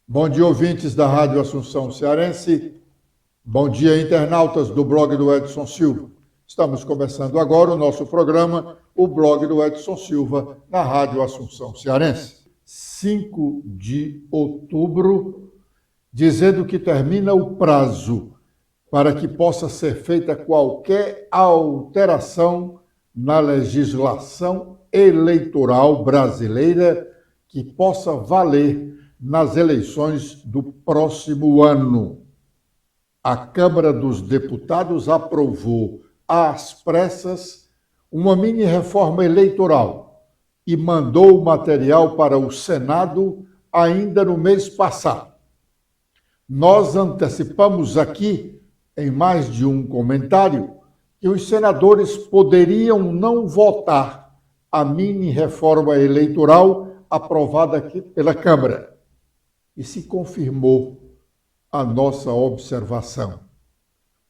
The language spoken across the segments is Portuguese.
Bom dia, ouvintes da Rádio Assunção Cearense. Bom dia, internautas do blog do Edson Silva. Estamos começando agora o nosso programa, o blog do Edson Silva, na Rádio Assunção Cearense. 5 de outubro, dizendo que termina o prazo para que possa ser feita qualquer alteração na legislação eleitoral brasileira que possa valer nas eleições do próximo ano. A Câmara dos Deputados aprovou às pressas uma mini-reforma eleitoral e mandou o material para o Senado ainda no mês passado. Nós antecipamos aqui, em mais de um comentário, que os senadores poderiam não votar a mini-reforma eleitoral aprovada aqui pela Câmara. E se confirmou a nossa observação.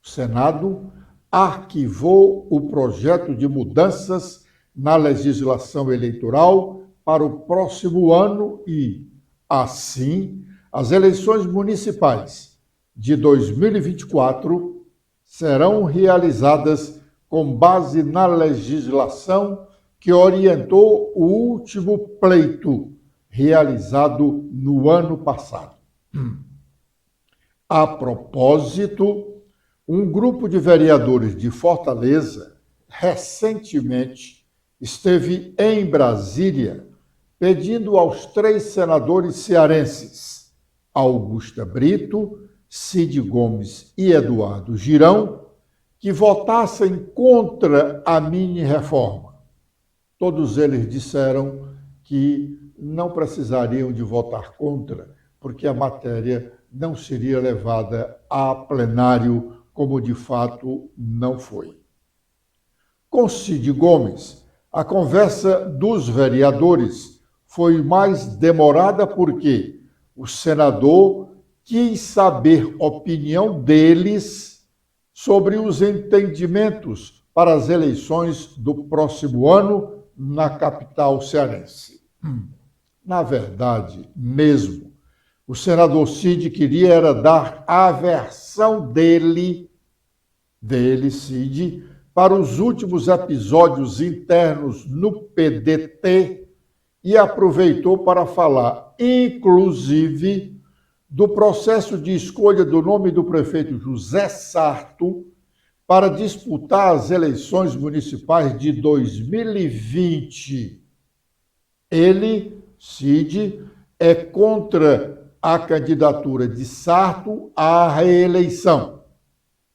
O Senado arquivou o projeto de mudanças na legislação eleitoral para o próximo ano e, assim, as eleições municipais de 2024 serão realizadas com base na legislação que orientou o último pleito realizado no ano passado. A propósito, um grupo de vereadores de Fortaleza recentemente esteve em Brasília pedindo aos 3 senadores cearenses, Augusta Brito, Cid Gomes e Eduardo Girão, que votassem contra a mini-reforma. Todos eles disseram que não precisariam de votar contra, porque a matéria não seria levada a plenário, como de fato não foi. Com Cid Gomes, a conversa dos vereadores foi mais demorada porque o senador quis saber a opinião deles sobre os entendimentos para as eleições do próximo ano na capital cearense. Na verdade, mesmo, o senador Cid queria era dar a versão dele, Cid, para os últimos episódios internos no PDT e aproveitou para falar, inclusive, do processo de escolha do nome do prefeito José Sarto para disputar as eleições municipais de 2020. Ele, Cid, é contra a candidatura de Sarto à reeleição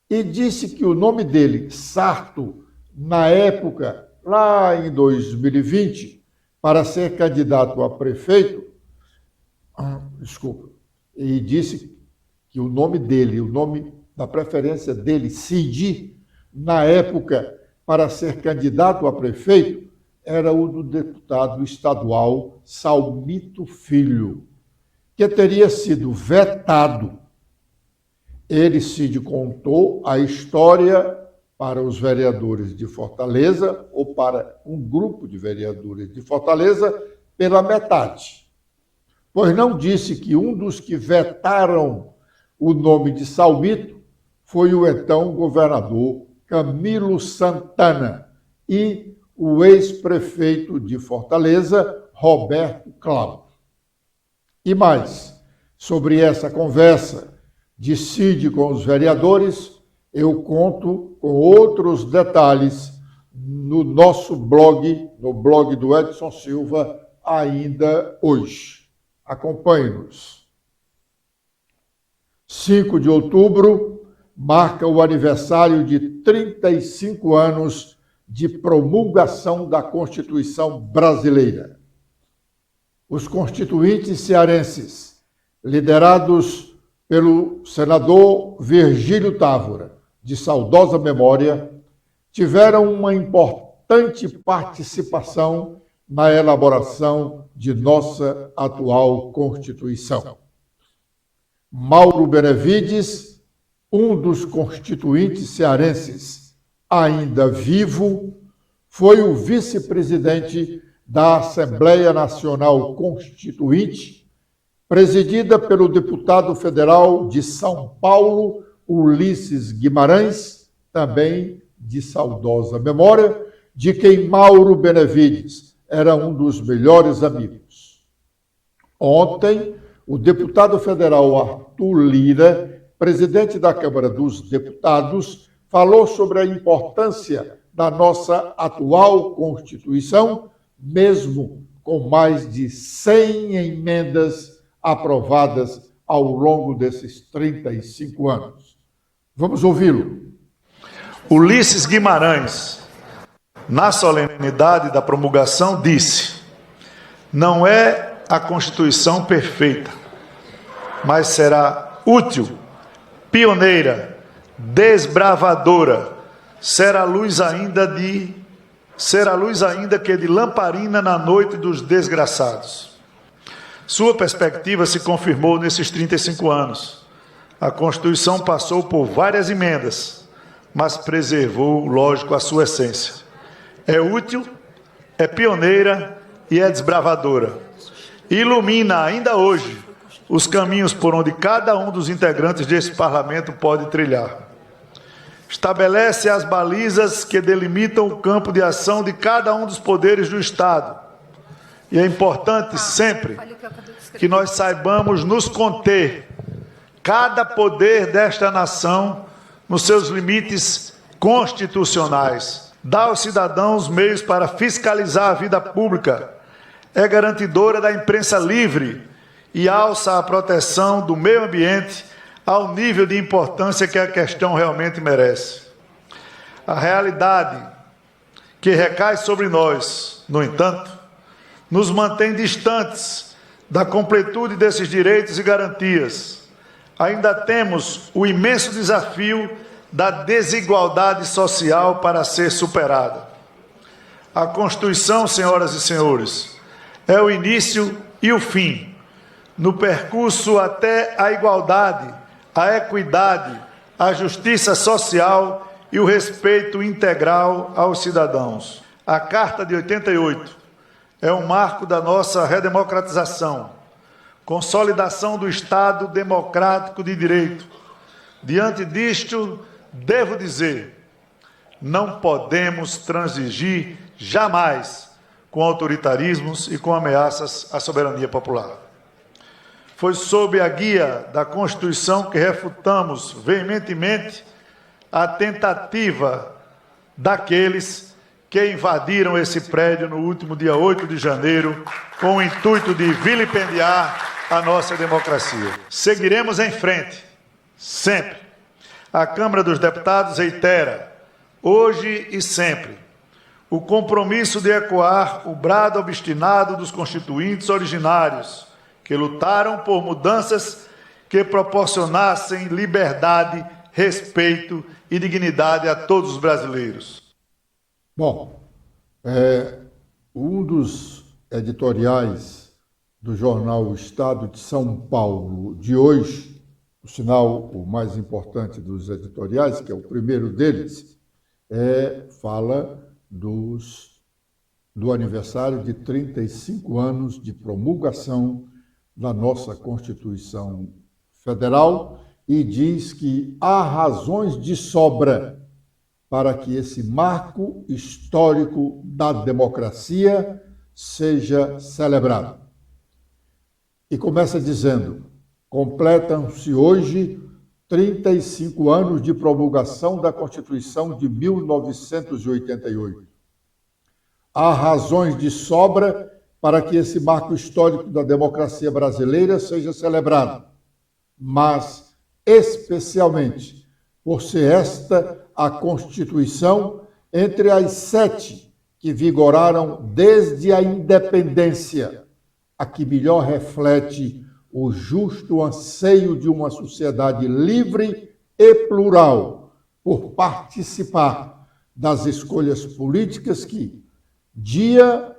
e disse que o nome dele, Sarto, na época, lá em 2020, para ser candidato a prefeito, e disse que o nome dele, o nome da preferência dele, Cid, na época, para ser candidato a prefeito, era o do deputado estadual Salmito Filho, que teria sido vetado. Ele, Cid, contou a história para os vereadores de Fortaleza, ou para um grupo de vereadores de Fortaleza, pela metade. Pois não disse que um dos que vetaram o nome de Salmito foi o então governador Camilo Santana e o ex-prefeito de Fortaleza, Roberto Cláudio. E mais, sobre essa conversa de Cid com os vereadores, eu conto com outros detalhes no nosso blog, no blog do Edson Silva, ainda hoje. Acompanhe-nos. 5 de outubro marca o aniversário de 35 anos de promulgação da Constituição brasileira. Os constituintes cearenses, liderados pelo senador Virgílio Távora, de saudosa memória, tiveram uma importante participação na elaboração de nossa atual Constituição. Mauro Benevides, um dos constituintes cearenses ainda vivo, foi o vice-presidente da Assembleia Nacional Constituinte, presidida pelo deputado federal de São Paulo, Ulisses Guimarães, também de saudosa memória, de quem Mauro Benevides era um dos melhores amigos. Ontem, o deputado federal Arthur Lira, presidente da Câmara dos Deputados, falou sobre a importância da nossa atual Constituição, mesmo com mais de 100 emendas aprovadas ao longo desses 35 anos. Vamos ouvi-lo. Ulisses Guimarães, na solenidade da promulgação, disse: não é a Constituição perfeita, mas será útil, pioneira, desbravadora, será a luz ainda que de lamparina na noite dos desgraçados. Sua perspectiva se confirmou nesses 35 anos. A Constituição passou por várias emendas, mas preservou, lógico, a sua essência. É útil, é pioneira e é desbravadora. Ilumina ainda hoje os caminhos por onde cada um dos integrantes desse parlamento pode trilhar. Estabelece as balizas que delimitam o campo de ação de cada um dos poderes do Estado. E é importante sempre que nós saibamos nos conter, cada poder desta nação, nos seus limites constitucionais. Dá aos cidadãos meios para fiscalizar a vida pública, é garantidora da imprensa livre e alça a proteção do meio ambiente ao nível de importância que a questão realmente merece. A realidade que recai sobre nós, no entanto, nos mantém distantes da completude desses direitos e garantias. Ainda temos o imenso desafio da desigualdade social para ser superada. A Constituição, senhoras e senhores, é o início e o fim, no percurso até a igualdade, a equidade, a justiça social e o respeito integral aos cidadãos. A Carta de 88 é um marco da nossa redemocratização, consolidação do Estado democrático de direito. Diante disto, devo dizer, não podemos transigir jamais com autoritarismos e com ameaças à soberania popular. Foi sob a guia da Constituição que refutamos veementemente a tentativa daqueles que invadiram esse prédio no último dia 8 de janeiro com o intuito de vilipendiar a nossa democracia. Seguiremos em frente, sempre. A Câmara dos Deputados reitera, hoje e sempre, o compromisso de ecoar o brado obstinado dos constituintes originários, que lutaram por mudanças que proporcionassem liberdade, respeito e dignidade a todos os brasileiros. Bom, um dos editoriais do jornal O Estado de São Paulo de hoje, por sinal, o mais importante dos editoriais, que é o primeiro deles, fala do aniversário de 35 anos de promulgação da nossa Constituição Federal e diz que há razões de sobra para que esse marco histórico da democracia seja celebrado. E começa dizendo: completam-se hoje 35 anos de promulgação da Constituição de 1988. Há razões de sobra para que esse marco histórico da democracia brasileira seja celebrado, mas especialmente por ser esta a Constituição entre as 7 que vigoraram desde a independência, a que melhor reflete o justo anseio de uma sociedade livre e plural por participar das escolhas políticas que, dia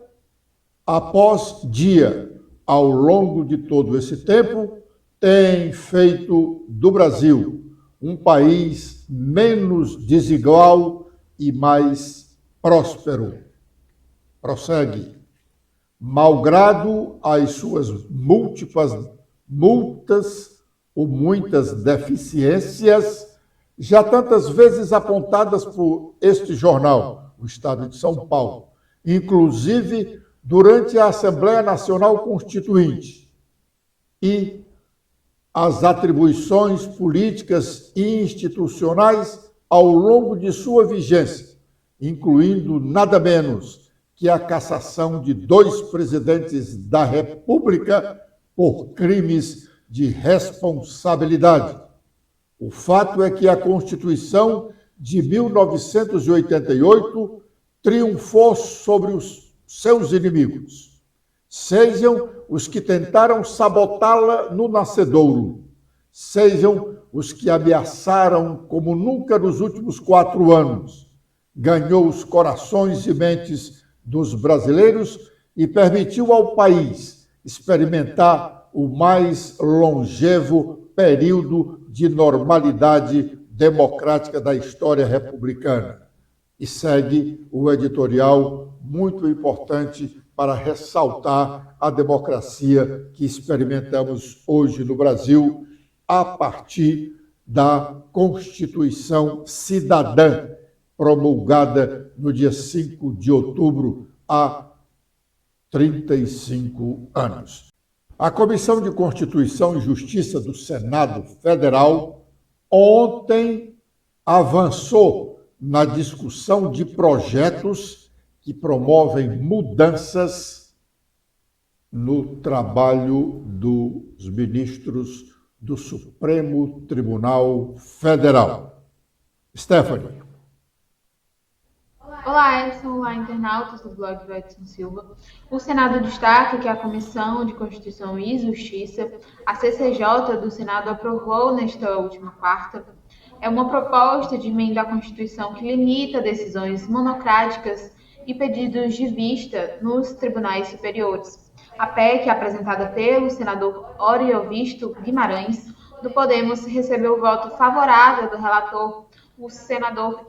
após dia, ao longo de todo esse tempo, tem feito do Brasil um país menos desigual e mais próspero. Prossegue. Malgrado as suas multas ou muitas deficiências, já tantas vezes apontadas por este jornal, o Estado de São Paulo, inclusive durante a Assembleia Nacional Constituinte, e as atribuições políticas e institucionais ao longo de sua vigência, incluindo nada menos que a cassação de 2 presidentes da República por crimes de responsabilidade. O fato é que a Constituição de 1988 triunfou sobre os seus inimigos, sejam os que tentaram sabotá-la no nascedouro, sejam os que ameaçaram como nunca nos últimos 4 anos. Ganhou os corações e mentes dos brasileiros e permitiu ao país experimentar o mais longevo período de normalidade democrática da história republicana. E segue o editorial muito importante para ressaltar a democracia que experimentamos hoje no Brasil a partir da Constituição Cidadã, promulgada no dia 5 de outubro, há 35 anos. A Comissão de Constituição e Justiça do Senado Federal ontem avançou na discussão de projetos que promovem mudanças no trabalho dos ministros do Supremo Tribunal Federal. Stephanie. Olá, Edson. Olá, internautas do blog do Edson Silva. O Senado destaca que a Comissão de Constituição e Justiça, a CCJ do Senado, aprovou nesta última quarta uma proposta de emenda à Constituição que limita decisões monocráticas e pedidos de vista nos tribunais superiores. A PEC, apresentada pelo senador Oriovisto Guimarães, do Podemos, recebeu o voto favorável do relator, o senador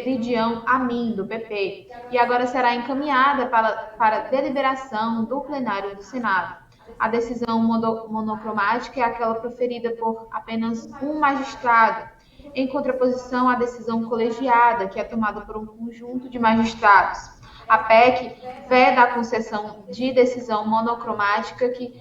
Lidião Amin, do PP, e agora será encaminhada para deliberação do plenário do Senado. A decisão monocromática é aquela proferida por apenas um magistrado, em contraposição à decisão colegiada, que é tomada por um conjunto de magistrados. A PEC veda a concessão de decisão monocromática que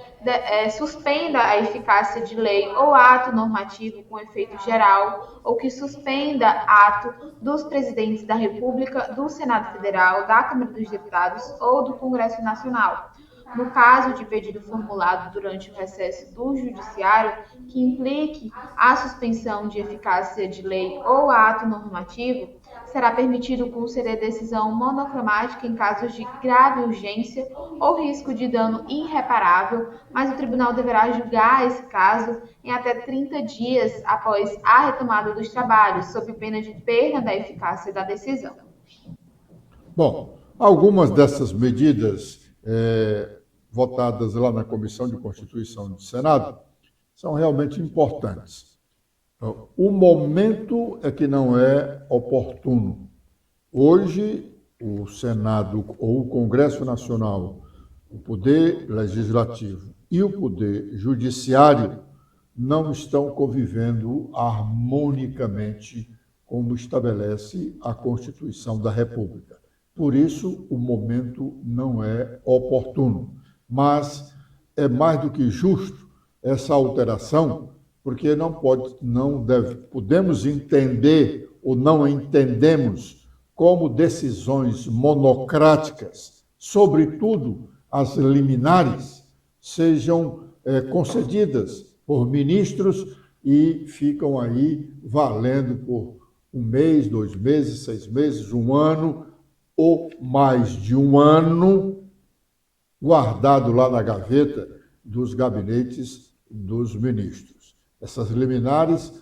suspenda a eficácia de lei ou ato normativo com efeito geral, ou que suspenda ato dos presidentes da República, do Senado Federal, da Câmara dos Deputados ou do Congresso Nacional. No caso de pedido formulado durante o recesso do Judiciário que implique a suspensão de eficácia de lei ou ato normativo, será permitido conceder decisão monocromática em casos de grave urgência ou risco de dano irreparável, mas o tribunal deverá julgar esse caso em até 30 dias após a retomada dos trabalhos, sob pena de perda da eficácia da decisão. Bom, algumas dessas medidas votadas lá na Comissão de Constituição do Senado são realmente importantes. O momento é que não é oportuno. Hoje, o Senado ou o Congresso Nacional, o Poder Legislativo e o Poder Judiciário não estão convivendo harmonicamente como estabelece a Constituição da República. Por isso, o momento não é oportuno. Mas é mais do que justo essa alteração, porque podemos entender ou não entendemos como decisões monocráticas, sobretudo as liminares, sejam concedidas por ministros e ficam aí valendo por 1 mês, 2 meses, 6 meses, 1 ano ou mais de 1 ano, guardado lá na gaveta dos gabinetes dos ministros. Essas liminares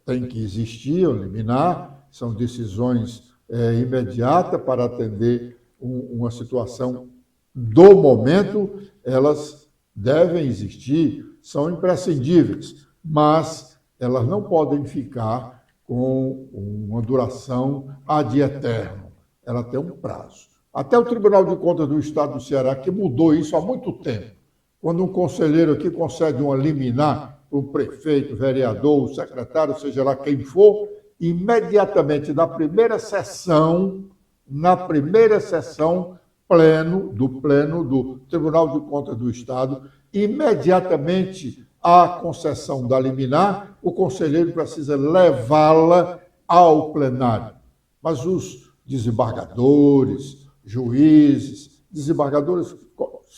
têm que existir, liminar, são decisões imediatas para atender uma situação do momento, elas devem existir, são imprescindíveis, mas elas não podem ficar com uma duração ad eterno, ela tem um prazo. Até o Tribunal de Contas do Estado do Ceará, que mudou isso há muito tempo, Quando um conselheiro aqui concede uma liminar para o prefeito, vereador, o secretário, seja lá quem for, imediatamente na primeira sessão, pleno do Tribunal de Contas do Estado, imediatamente à concessão da liminar, o conselheiro precisa levá-la ao plenário. Mas os desembargadores, juízes, desembargadores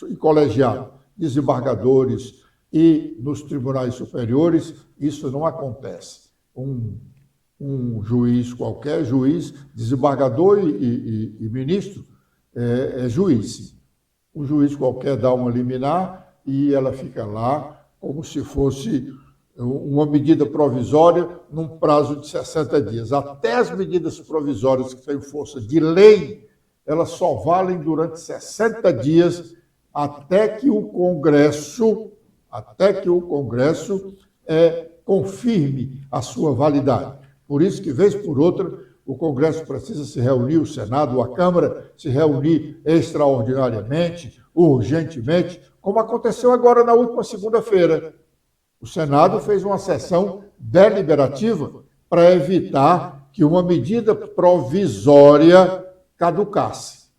e colegiados, desembargadores e nos tribunais superiores, isso não acontece. Um juiz qualquer, desembargador e ministro, é juiz. Um juiz qualquer dá uma liminar e ela fica lá como se fosse uma medida provisória num prazo de 60 dias. Até as medidas provisórias que têm força de lei, elas só valem durante 60 dias até que o Congresso confirme a sua validade. Por isso que, vez por outra, o Congresso precisa se reunir, o Senado, a Câmara, se reunir extraordinariamente, urgentemente, como aconteceu agora na última segunda-feira. O Senado fez uma sessão deliberativa para evitar que uma medida provisória caducasse.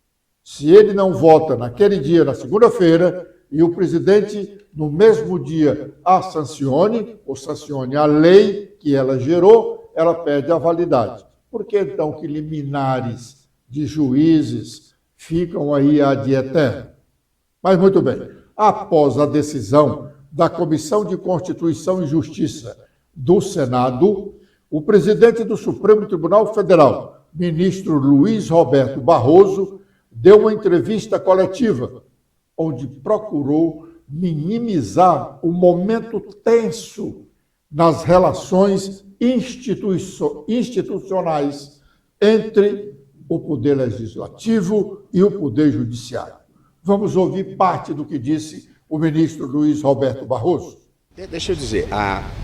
Se ele não vota naquele dia, na segunda-feira, e o presidente, no mesmo dia, a sancione, ou sancione a lei que ela gerou, ela perde a validade. Por que, então, que liminares de juízes ficam aí ad eterno? Mas, muito bem, após a decisão da Comissão de Constituição e Justiça do Senado, o presidente do Supremo Tribunal Federal, ministro Luiz Roberto Barroso, deu uma entrevista coletiva, onde procurou minimizar o momento tenso nas relações institucionais entre o Poder Legislativo e o Poder Judiciário. Vamos ouvir parte do que disse o ministro Luiz Roberto Barroso. Deixa eu dizer,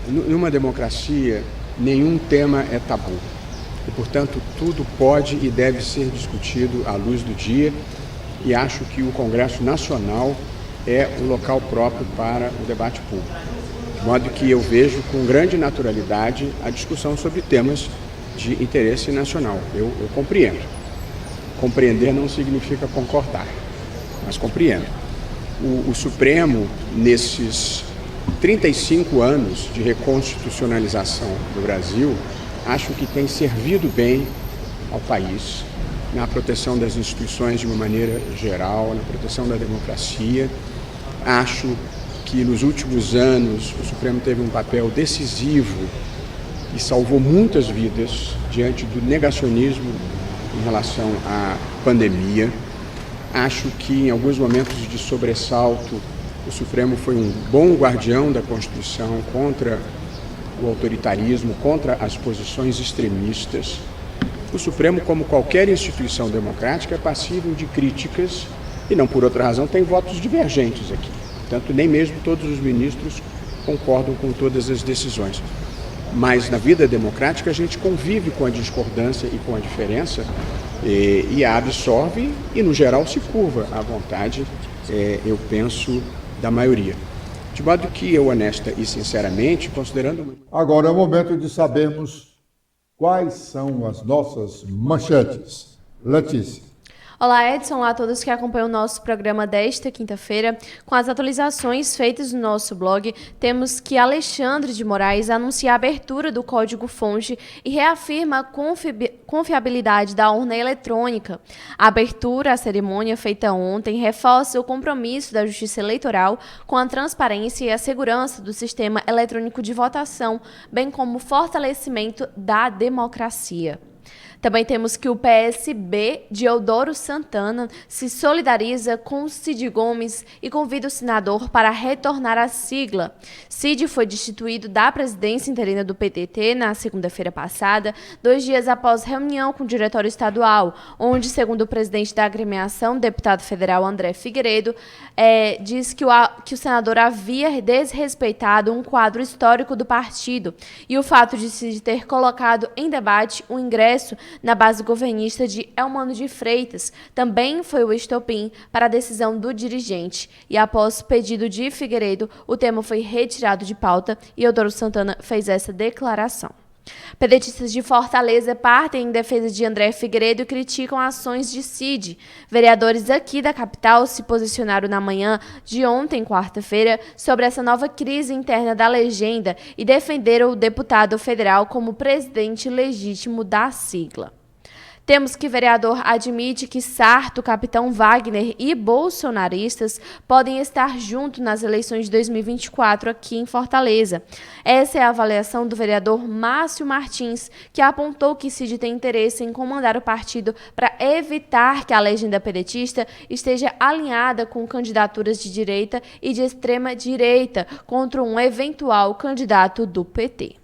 numa democracia, nenhum tema é tabu. E, portanto, tudo pode e deve ser discutido à luz do dia. E acho que o Congresso Nacional é o local próprio para o debate público. De modo que eu vejo com grande naturalidade a discussão sobre temas de interesse nacional. Eu compreendo. Compreender não significa concordar, mas compreendo. O Supremo, nesses 35 anos de reconstitucionalização do Brasil, acho que tem servido bem ao país na proteção das instituições de uma maneira geral, na proteção da democracia. Acho que nos últimos anos o Supremo teve um papel decisivo e salvou muitas vidas diante do negacionismo em relação à pandemia. Acho que em alguns momentos de sobressalto o Supremo foi um bom guardião da Constituição contra o autoritarismo, contra as posições extremistas. O Supremo, como qualquer instituição democrática, é passível de críticas e, não por outra razão, tem votos divergentes aqui. Portanto, nem mesmo todos os ministros concordam com todas as decisões. Mas na vida democrática a gente convive com a discordância e com a diferença e a absorve e, no geral, se curva à vontade, eu penso, da maioria. De modo que eu, honesta e sinceramente, considerando... Agora é o momento de sabermos quais são as nossas manchetes. Letícia. Olá, Edson. Olá a todos que acompanham o nosso programa desta quinta-feira. Com as atualizações feitas no nosso blog, temos que Alexandre de Moraes anuncia a abertura do código-fonte e reafirma a confiabilidade da urna eletrônica. A abertura, a cerimônia feita ontem, reforça o compromisso da Justiça Eleitoral com a transparência e a segurança do sistema eletrônico de votação, bem como o fortalecimento da democracia. Também temos que o PSB de Eudoro Santana se solidariza com Cid Gomes e convida o senador para retornar à sigla. Cid foi destituído da presidência interina do PTT na segunda-feira passada, 2 dias após reunião com o diretório estadual, onde, segundo o presidente da agremiação, deputado federal André Figueiredo, diz que o senador havia desrespeitado um quadro histórico do partido e o fato de Cid ter colocado em debate o ingresso na base governista de Elmano de Freitas, também foi o estopim para a decisão do dirigente. E após pedido de Figueiredo, o tema foi retirado de pauta e Eudoro Santana fez essa declaração. Pedetistas de Fortaleza partem em defesa de André Figueiredo e criticam ações de Cid. Vereadores aqui da capital se posicionaram na manhã de ontem, quarta-feira, sobre essa nova crise interna da legenda e defenderam o deputado federal como presidente legítimo da sigla. Temos que vereador admite que Sarto, Capitão Wagner e bolsonaristas podem estar juntos nas eleições de 2024 aqui em Fortaleza. Essa é a avaliação do vereador Márcio Martins, que apontou que Cid tem interesse em comandar o partido para evitar que a legenda pedetista esteja alinhada com candidaturas de direita e de extrema direita contra um eventual candidato do PT.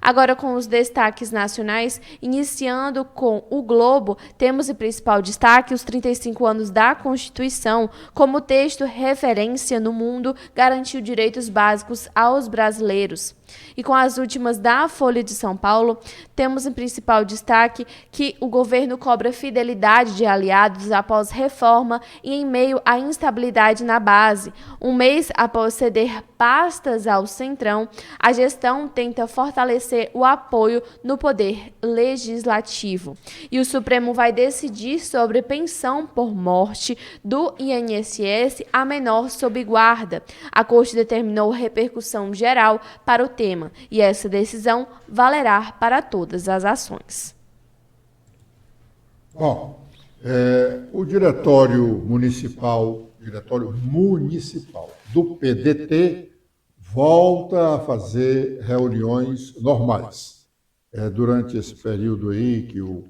Agora, com os destaques nacionais, iniciando com o Globo, temos em principal destaque os 35 anos da Constituição, como texto referência no mundo, garantiu direitos básicos aos brasileiros. E com as últimas da Folha de São Paulo, temos em principal destaque que o governo cobra fidelidade de aliados após reforma e em meio à instabilidade na base. Um mês após ceder pastas ao Centrão, a gestão tenta fortalecer o apoio no poder legislativo. E o Supremo vai decidir sobre pensão por morte do INSS a menor sob guarda. A Corte determinou repercussão geral para o tema, e essa decisão valerá para todas as ações. Bom, o diretório municipal do PDT volta a fazer reuniões normais. Durante esse período aí que o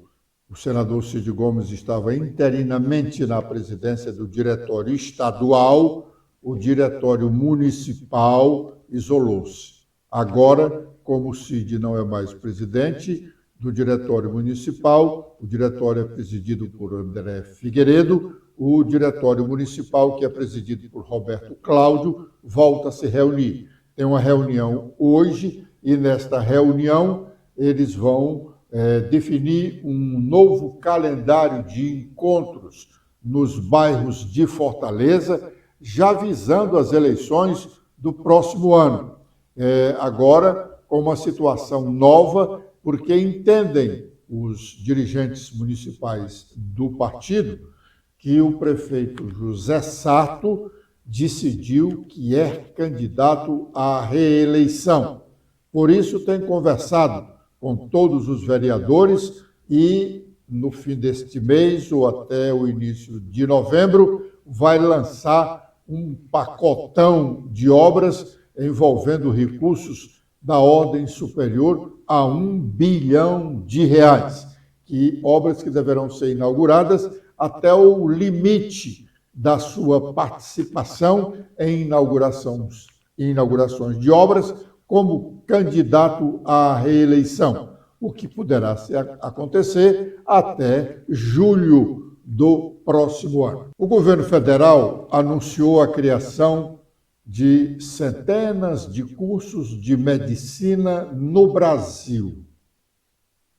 senador Cid Gomes estava interinamente na presidência do diretório estadual, o diretório municipal isolou-se. Agora, como o Cid não é mais presidente do diretório municipal, o diretório é presidido por André Figueiredo, o diretório municipal, que é presidido por Roberto Cláudio, volta a se reunir. Tem uma reunião hoje e, nesta reunião, eles vão definir um novo calendário de encontros nos bairros de Fortaleza, já visando as eleições do próximo ano. Agora, com uma situação nova, porque entendem os dirigentes municipais do partido que o prefeito José Sarto decidiu que é candidato à reeleição. Por isso, tem conversado com todos os vereadores e, no fim deste mês ou até o início de novembro, vai lançar um pacotão de obras envolvendo recursos da ordem superior a R$1 bilhão, obras que deverão ser inauguradas até o limite da sua participação em inaugurações de obras como candidato à reeleição, o que poderá acontecer até julho do próximo ano. O governo federal anunciou a criação de centenas de cursos de medicina no Brasil.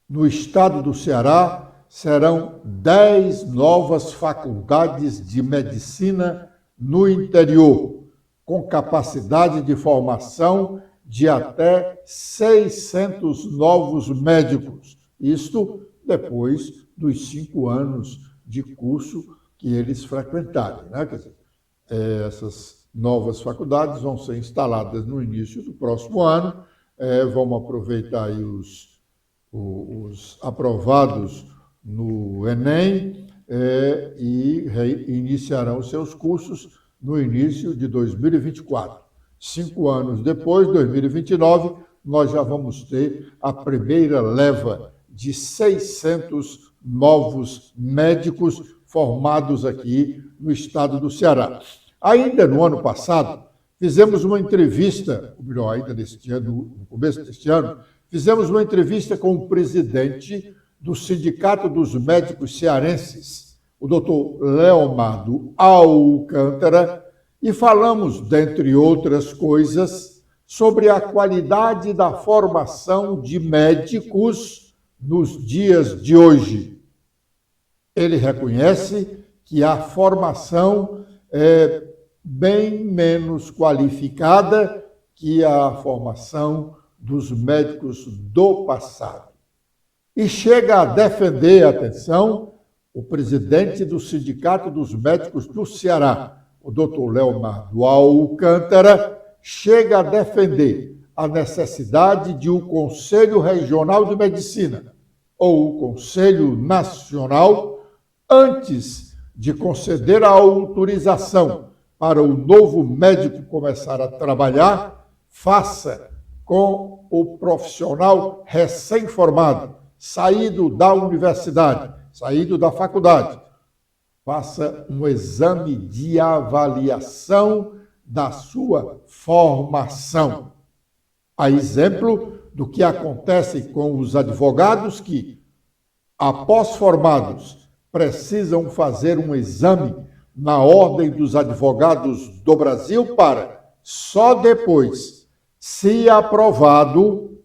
No estado do Ceará, serão 10 novas faculdades de medicina no interior, com capacidade de formação de até 600 novos médicos. Isto depois dos 5 anos de curso que eles frequentarem, né? Quer dizer, essas novas faculdades vão ser instaladas no início do próximo ano, vamos aproveitar aí os aprovados no Enem e iniciarão seus cursos no início de 2024. 5 anos depois, 2029, nós já vamos ter a primeira leva de 600 novos médicos formados aqui no estado do Ceará. Ainda no ano passado, fizemos uma entrevista, ou melhor, ainda neste ano, no começo deste ano, fizemos uma entrevista com o presidente do Sindicato dos Médicos Cearenses, o doutor Leomardo Alcântara, e falamos, dentre outras coisas, sobre a qualidade da formação de médicos nos dias de hoje. Ele reconhece que a formação é bem menos qualificada que a formação dos médicos do passado. E chega a defender, atenção, o presidente do Sindicato dos Médicos do Ceará, o doutor Leonardo Alcântara, chega a defender a necessidade de um Conselho Regional de Medicina ou o Conselho Nacional antes de conceder a autorização para o novo médico começar a trabalhar, faça com o profissional recém-formado, saído da universidade, saído da faculdade, faça um exame de avaliação da sua formação. A exemplo do que acontece com os advogados que, após formados, precisam fazer um exame na Ordem dos Advogados do Brasil para, só depois, se aprovado,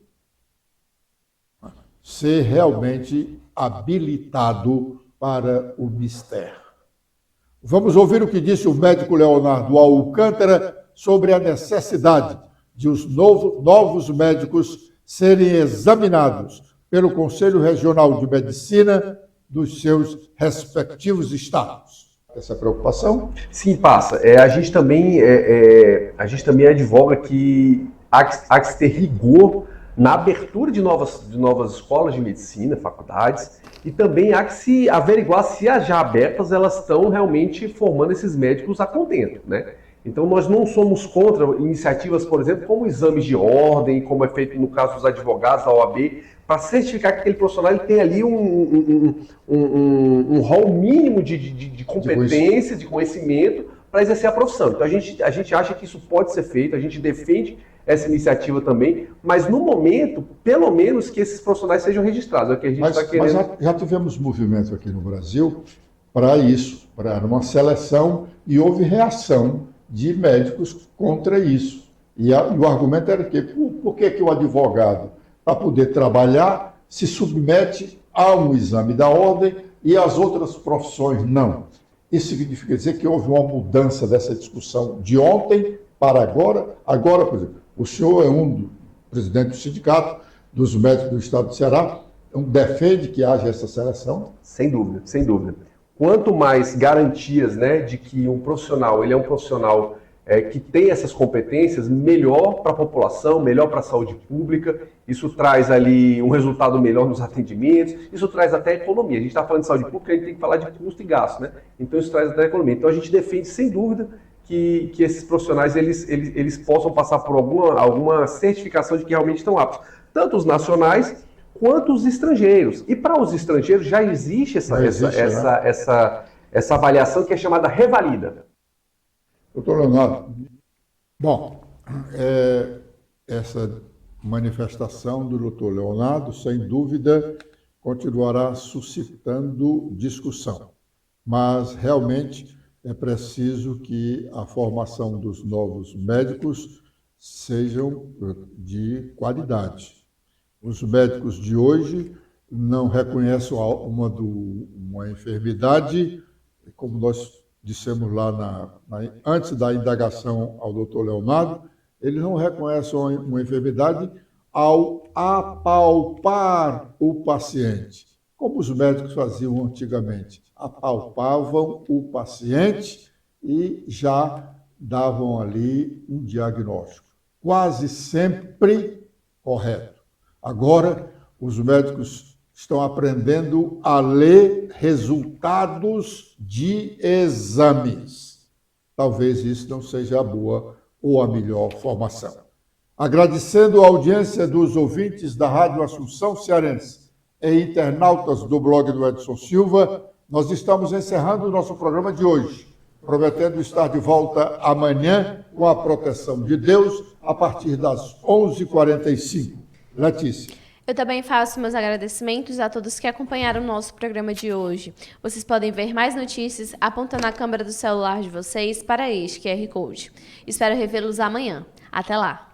ser realmente habilitado para o mistério. Vamos ouvir o que disse o médico Leonardo Alcântara sobre a necessidade de os novos médicos serem examinados pelo Conselho Regional de Medicina dos seus respectivos estados. Essa preocupação? Sim, passa. A gente também advoga que há que se ter rigor na abertura de novas escolas de medicina, faculdades, e também há que se averiguar se as já abertas elas estão realmente formando esses médicos a contento, né? Então nós não somos contra iniciativas, por exemplo, como exames de ordem, como é feito no caso dos advogados da OAB, para certificar que aquele profissional ele tem ali um rol mínimo de competência, de conhecimento para exercer a profissão. Então a gente acha que isso pode ser feito, a gente defende essa iniciativa também, mas no momento, pelo menos que esses profissionais sejam registrados. É o que a gente está querendo. Mas já tivemos movimento aqui no Brasil para isso, para uma seleção, e houve reação de médicos contra isso. E o argumento era que por que o advogado, para poder trabalhar, se submete a um exame da ordem e as outras profissões não? Isso significa dizer que houve uma mudança dessa discussão de ontem para agora. Agora, por exemplo, o senhor é presidente do sindicato dos médicos do estado do Ceará, defende que haja essa seleção? Sem dúvida, sem dúvida. Quanto mais garantias, né, de que um profissional, ele é um profissional que tem essas competências, melhor para a população, melhor para a saúde pública, isso traz ali um resultado melhor nos atendimentos, isso traz até economia. A gente está falando de saúde pública, a gente tem que falar de custo e gasto, né? Então isso traz até economia. Então a gente defende, sem dúvida, que esses profissionais eles possam passar por alguma certificação de que realmente estão aptos, tanto os nacionais quanto os estrangeiros. E para os estrangeiros já existe essa avaliação que é chamada revalida. Doutor Leonardo, bom, essa manifestação do doutor Leonardo, sem dúvida, continuará suscitando discussão, mas realmente é preciso que a formação dos novos médicos sejam de qualidade. Os médicos de hoje não reconhecem uma enfermidade, como nós dissemos lá antes da indagação ao doutor Leonardo, eles não reconhecem uma enfermidade ao apalpar o paciente, como os médicos faziam antigamente. Apalpavam o paciente e já davam ali um diagnóstico, quase sempre correto. Agora, os médicos estão aprendendo a ler resultados de exames. Talvez isso não seja a boa ou a melhor formação. Agradecendo a audiência dos ouvintes da Rádio Assunção Cearense e internautas do blog do Edson Silva, nós estamos encerrando o nosso programa de hoje, prometendo estar de volta amanhã com a proteção de Deus a partir das 11h45. Letícia. Eu também faço meus agradecimentos a todos que acompanharam o nosso programa de hoje. Vocês podem ver mais notícias apontando a câmera do celular de vocês para este QR Code. Espero revê-los amanhã. Até lá!